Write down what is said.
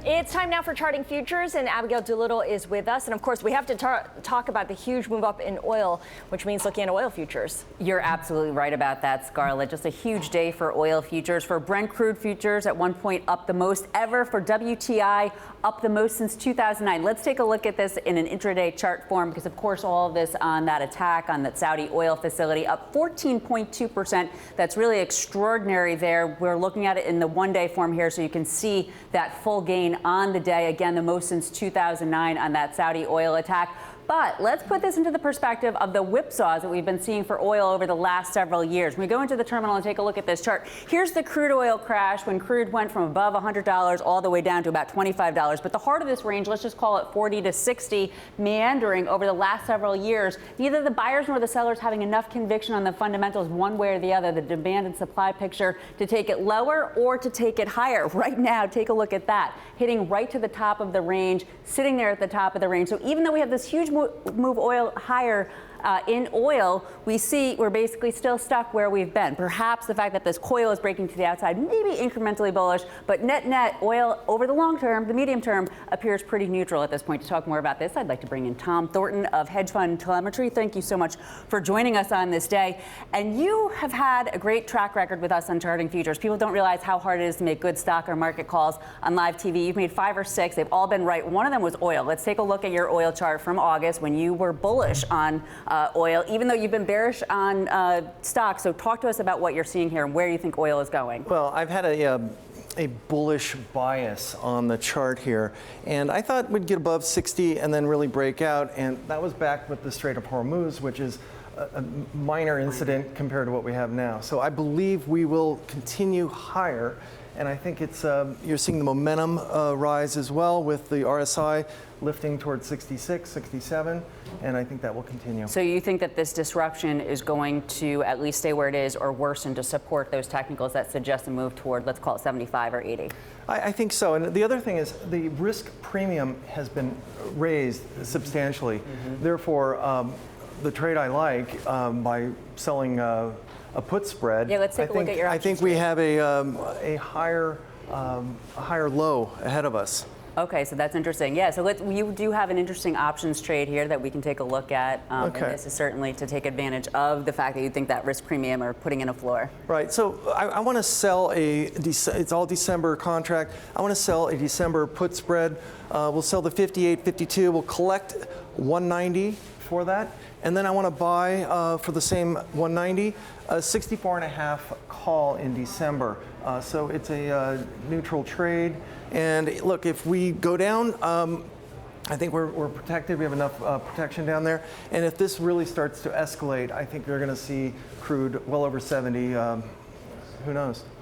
It's time now for Charting Futures, and Abigail Doolittle is with us. And of course, we have to talk about the huge move up in oil, which means looking at oil futures. You're absolutely right about that, Scarlett. Just a huge day for oil futures. For Brent crude futures, at one point up the most ever. For WTI, up the most since 2009. Let's take a look at this in an intraday chart form, because of course all of this on that attack on that Saudi oil facility, up 14.2%. That's really extraordinary there. We're looking at it in the one-day form here, so you can see that full gain on the day. Again, the most since 2009 on that Saudi oil attack. But let's put this into the perspective of the whipsaws that we've been seeing for oil over the last several years. When we go into the terminal and take a look at this chart, here's the crude oil crash when crude went from above $100 all the way down to about $25. But the heart of this range, let's just call it 40 to 60, meandering over the last several years. Neither the buyers nor the sellers having enough conviction on the fundamentals one way or the other, the demand and supply picture, to take it lower or to take it higher. Right now, take a look at that, hitting right to the top of the range, sitting there at the top of the range. So even though we have this huge move oil higher in oil, we see we're basically still stuck where we've been. Perhaps the fact that this coil is breaking to the outside, maybe incrementally bullish, but net oil over the long term, the medium term, appears pretty neutral at this point. To talk more about this, I'd like to bring in Tom Thornton of Hedge Fund Telemetry. Thank you so much for joining us on this day. And you have had a great track record with us on Charting Futures. People don't realize how hard it is to make good stock or market calls on live TV. You've made 5 or 6. They've all been right. One of them was oil. Let's take a look at your oil chart from August when you were bullish on oil, even though you've been bearish on stocks. So talk to us about what you're seeing here and where you think oil is going. Well, I've had a bullish bias on the chart here, and I thought we'd get above 60 and then really break out, and that was backed with the Strait of Hormuz, which is a minor incident compared to what we have now. So I believe we will continue higher, and I think it's you're seeing the momentum rise as well, with the RSI lifting towards 66, 67, and I think that will continue. So you think that this disruption is going to at least stay where it is or worsen to support those technicals that suggest a move toward, let's call it 75 or 80? I think so. And the other thing is the risk premium has been raised substantially. Therefore, the trade I like by selling a put spread. Yeah, let's take a look at your options. I think we have a higher low ahead of us. Okay, so that's interesting. Yeah, so you do have an interesting options trade here that we can take a look at. Okay. And this is certainly to take advantage of the fact that you think that risk premium or putting in a floor. Right. So I want to sell it's all December contract. I want to sell a December put spread. We'll sell the 58.52. We'll collect 190 for that. And then I want to buy for the same 190 a 64.5 call in December. So it's a neutral trade. And look, if we go down, I think we're protected. We have enough protection down there. And if this really starts to escalate, I think you're going to see crude well over 70. Who knows?